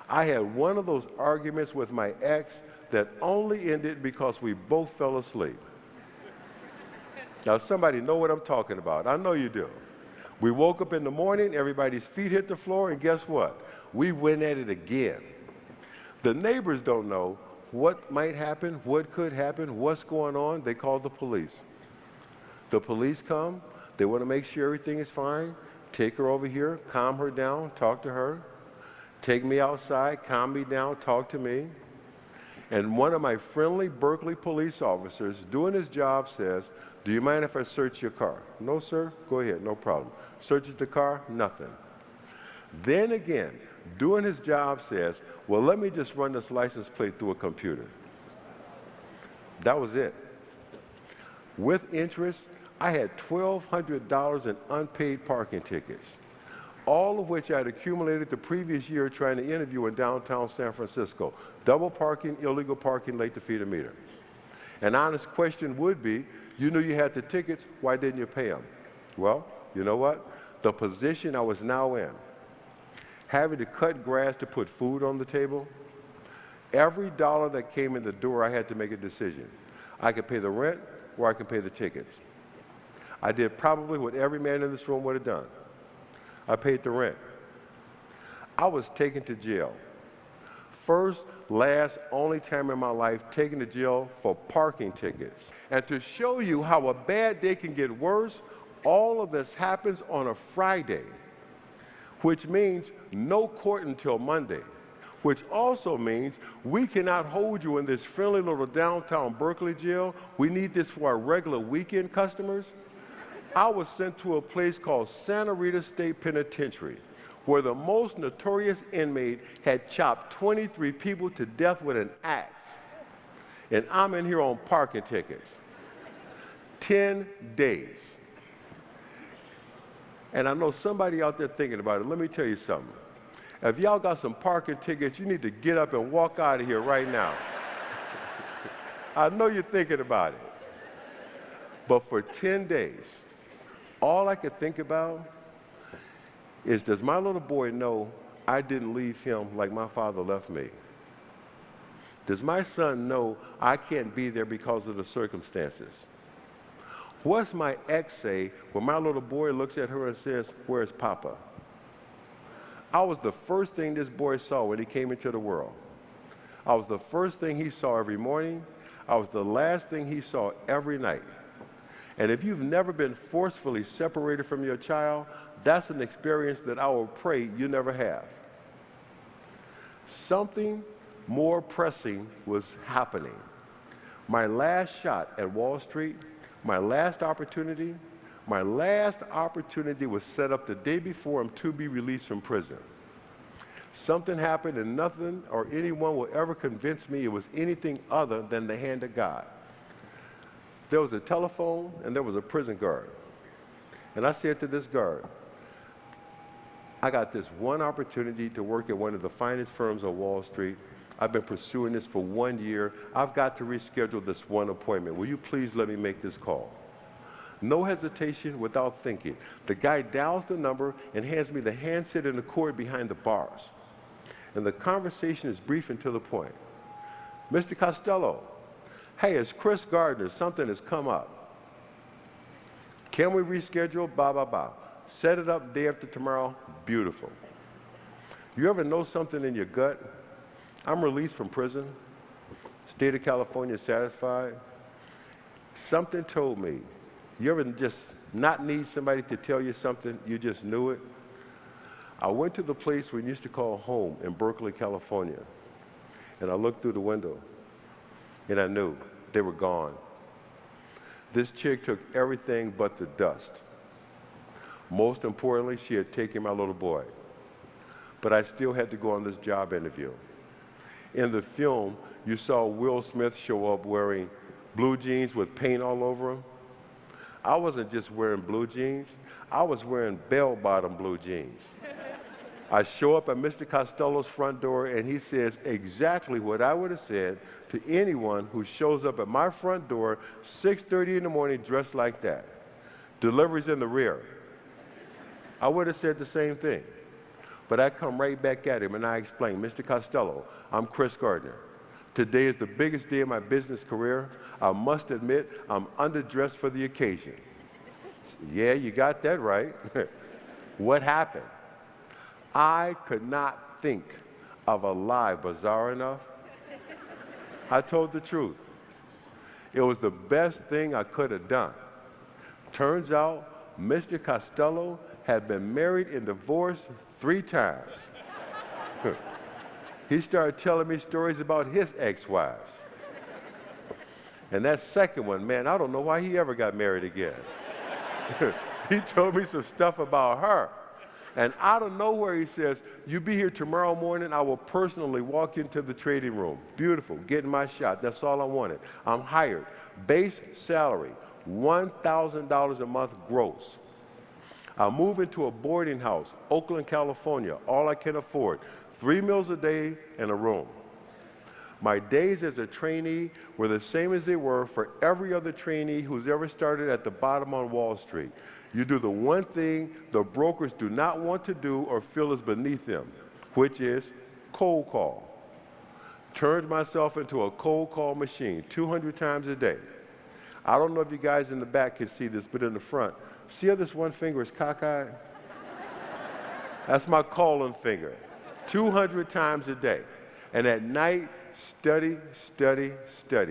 I had one of those arguments with my ex that only ended because we both fell asleep. Now, somebody know what I'm talking about. I know you do. We woke up in the morning, everybody's feet hit the floor, and guess what? We went at it again. The neighbors don't know what might happen, what could happen, what's going on. They call the police. The police come, they want to make sure everything is fine, take her over here, calm her down, talk to her, take me outside, calm me down, talk to me. And one of my friendly Berkeley police officers doing his job says, "Do you mind if I search your car?" "No, sir, go ahead, no problem." Searches the car, nothing. Then again, doing his job says, "Well, let me just run this license plate through a computer." That was it. With interest, I had $1,200 in unpaid parking tickets, all of which I had accumulated the previous year trying to interview in downtown San Francisco. Double parking, illegal parking, late to feed a meter. An honest question would be, you knew you had the tickets, why didn't you pay them? Well, you know what? The position I was now in, having to cut grass to put food on the table, every dollar that came in the door, I had to make a decision. I could pay the rent or I could pay the tickets. I did probably what every man in this room would have done. I paid the rent. I was taken to jail. First, last, only time in my life taken to jail for parking tickets. And to show you how a bad day can get worse, all of this happens on a Friday, which means no court until Monday, which also means we cannot hold you in this friendly little downtown Berkeley jail. We need this for our regular weekend customers. I was sent to a place called Santa Rita State Penitentiary, where the most notorious inmate had chopped 23 people to death with an axe. And I'm in here on parking tickets. 10 days. And I know somebody out there thinking about it. Let me tell you something. If y'all got some parking tickets, you need to get up and walk out of here right now. I know you're thinking about it. But for 10 days, all I could think about is, does my little boy know I didn't leave him like my father left me? Does my son know I can't be there because of the circumstances? What's my ex say when my little boy looks at her and says, "Where's Papa?" I was the first thing this boy saw when he came into the world. I was the first thing he saw every morning. I was the last thing he saw every night. And if you've never been forcefully separated from your child, that's an experience that I will pray you never have. Something more pressing was happening. My last shot at Wall Street, my last opportunity was set up the day before I'm to be released from prison. Something happened and nothing or anyone will ever convince me it was anything other than the hand of God. There was a telephone and there was a prison guard. And I said to this guard, I got this one opportunity to work at one of the finest firms on Wall Street. I've been pursuing this for 1 year. I've got to reschedule this one appointment. Will you please let me make this call? No hesitation, without thinking. The guy dials the number and hands me the handset and the cord behind the bars. And the conversation is brief and to the point. "Mr. Costello, hey, it's Chris Gardner. Something has come up. Can we reschedule? Blah, blah, blah. Set it up day after tomorrow. Beautiful." You ever know something in your gut? I'm released from prison. State of California satisfied. Something told me. You ever just not need somebody to tell you something? You just knew it. I went to the place we used to call home in Berkeley, California. And I looked through the window. And I knew they were gone. This chick took everything but the dust. Most importantly, she had taken my little boy. But I still had to go on this job interview. In the film, you saw Will Smith show up wearing blue jeans with paint all over him. I wasn't just wearing blue jeans, I was wearing bell-bottom blue jeans. I show up at Mr. Costello's front door and he says exactly what I would have said to anyone who shows up at my front door 6:30 in the morning dressed like that. Delivery's in the rear. I would have said the same thing. But I come right back at him and I explain, Mr. Costello, I'm Chris Gardner. Today is the biggest day of my business career. I must admit, I'm underdressed for the occasion. Yeah, you got that right. What happened? I could not think of a lie bizarre enough. I told the truth. It was the best thing I could have done. Turns out, Mr. Costello had been married and divorced 3 times. He started telling me stories about his ex-wives. And that second one, man, I don't know why he ever got married again. He told me some stuff about her. And out of nowhere, he says, you be here tomorrow morning, I will personally walk into the trading room. Beautiful, getting my shot. That's all I wanted. I'm hired. Base salary, $1,000 a month gross. I move into a boarding house, Oakland, California, all I can afford. 3 meals a day and a room. My days as a trainee were the same as they were for every other trainee who's ever started at the bottom on Wall Street. You do the one thing the brokers do not want to do or feel is beneath them, which is cold call. Turned myself into a cold call machine 200 times a day. I don't know if you guys in the back can see this, but in the front, see how this one finger is cockeyed? That's my calling finger. 200 times a day. And at night, study, study, study.